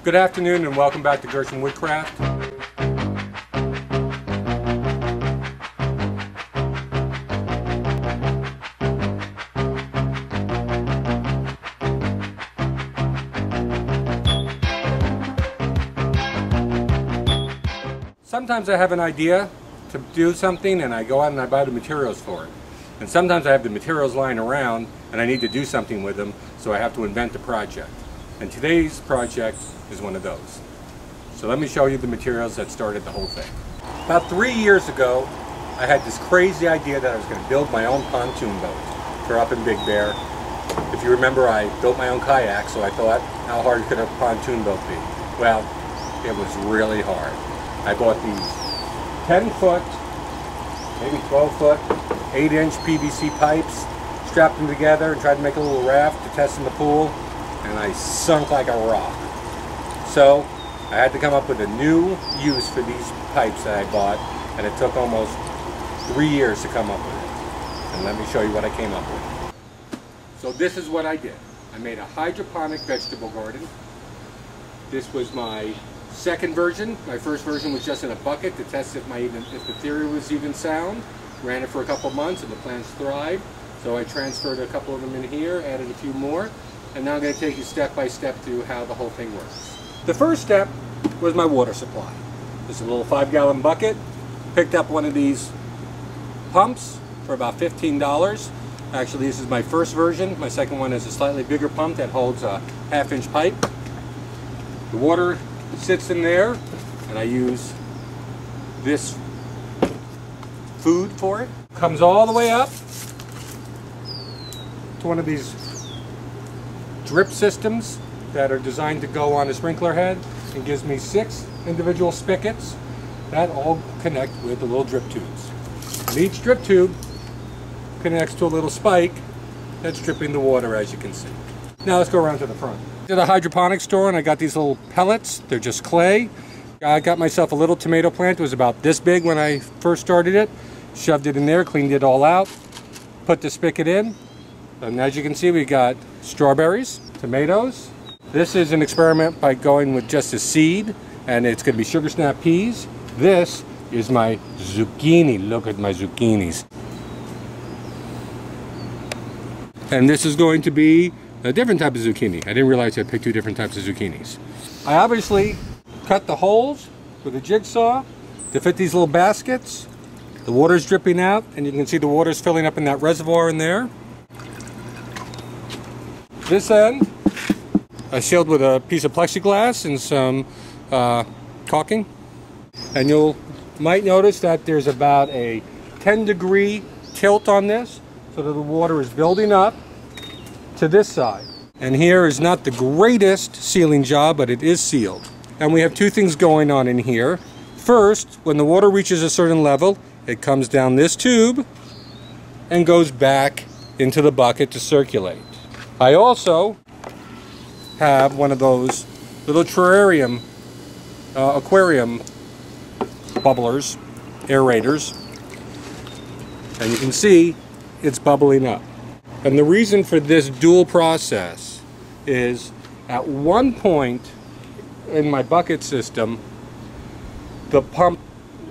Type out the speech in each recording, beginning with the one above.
Good afternoon and welcome back to GershwinWoodCraft. Sometimes I have an idea to do something and I go out and I buy the materials for it. And sometimes I have the materials lying around and I need to do something with them, so I have to invent a project. And today's project is one of those. So let me show you the materials that started the whole thing. About 3 years ago, I had this crazy idea that I was going to build my own pontoon boat for up in Big Bear. If you remember, I built my own kayak, so I thought, how hard could a pontoon boat be? Well, it was really hard. I bought these 10-foot, maybe 12-foot, 8-inch PVC pipes, strapped them together and tried to make a little raft to test in the pool, and I sunk like a rock. So I had to come up with a new use for these pipes that I bought, and it took almost 3 years to come up with it. And let me show you what I came up with. So this is what I did. I made a hydroponic vegetable garden. This was my second version. My first version was just in a bucket to test if the theory was even sound. Ran it for a couple months and the plants thrived. So I transferred a couple of them in here, added a few more, and now I'm going to take you step by step through how the whole thing works. The first step was my water supply. This is a little 5-gallon bucket. Picked up one of these pumps for about $15. Actually, this is my first version. My second one is a slightly bigger pump that holds a 1/2-inch pipe. The water sits in there, and I use this food for it. Comes all the way up to one of these drip systems that are designed to go on a sprinkler head, and gives me 6 individual spigots that all connect with the little drip tubes. And each drip tube connects to a little spike that's dripping the water, as you can see. Now let's go around to the front. To the hydroponic store, and I got these little pellets. They're just clay. I got myself a little tomato plant. It was about this big when I first started it. Shoved it in there, cleaned it all out, put the spigot in, and as you can see, we got strawberries, tomatoes. This is an experiment by going with just a seed, and it's going to be sugar snap peas. This is my zucchini. Look at my zucchinis. And this is going to be a different type of zucchini. I didn't realize I picked 2 different types of zucchinis. I obviously cut the holes with a jigsaw to fit these little baskets. The water's dripping out, and you can see the water's filling up in that reservoir in there. This end, I sealed with a piece of plexiglass and some caulking. And you might notice that there's about a 10-degree tilt on this, so that the water is building up to this side. And here is not the greatest sealing job, but it is sealed. And we have 2 things going on in here. First, when the water reaches a certain level, it comes down this tube and goes back into the bucket to circulate. I also have one of those little terrarium, aquarium bubblers, aerators, and you can see it's bubbling up. And the reason for this dual process is at one point in my bucket system, the pump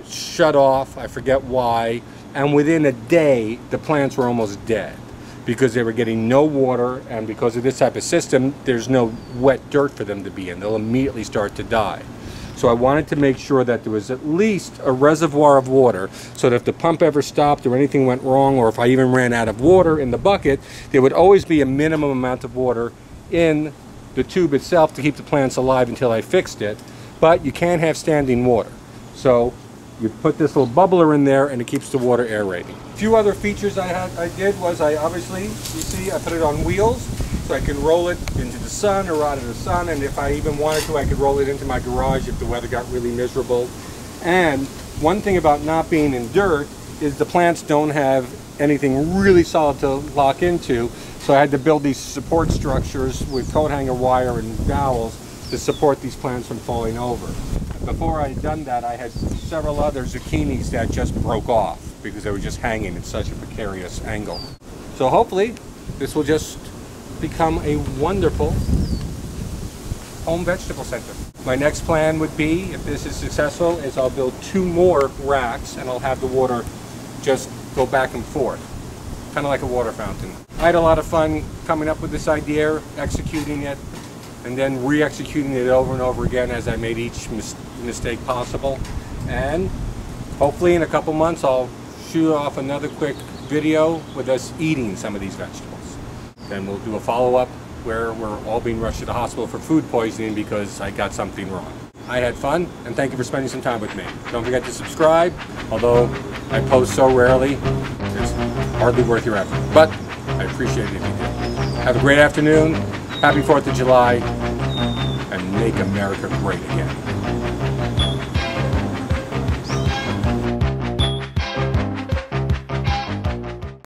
shut off, I forget why, and within a day the plants were almost dead because they were getting no water, and because of this type of system there's no wet dirt for them to be in. They'll immediately start to die. So I wanted to make sure that there was at least a reservoir of water, so that if the pump ever stopped or anything went wrong, or if I even ran out of water in the bucket, there would always be a minimum amount of water in the tube itself to keep the plants alive until I fixed it. But you can't have standing water. So you put this little bubbler in there and it keeps the water aerating. A few other features I did was I obviously, you see, I put it on wheels so I can roll it into the sun or out of the sun, and if I even wanted to, I could roll it into my garage if the weather got really miserable. And one thing about not being in dirt is the plants don't have anything really solid to lock into, so I had to build these support structures with coat hanger wire and dowels to support these plants from falling over. Before I had done that, I had several other zucchinis that just broke off because they were just hanging in such a precarious angle. So hopefully this will just become a wonderful home vegetable center. My next plan would be, if this is successful, is I'll build 2 more racks and I'll have the water just go back and forth, kind of like a water fountain. I had a lot of fun coming up with this idea, executing it, and then re-executing it over and over again as I made each mistake possible. And hopefully in a couple months I'll shoot off another quick video with us eating some of these vegetables. Then we'll do a follow-up where we're all being rushed to the hospital for food poisoning because I got something wrong. I had fun, and thank you for spending some time with me. Don't forget to subscribe, although I post so rarely, it's hardly worth your effort. But I appreciate it if you do. Have a great afternoon, happy 4th of July, and make America great again.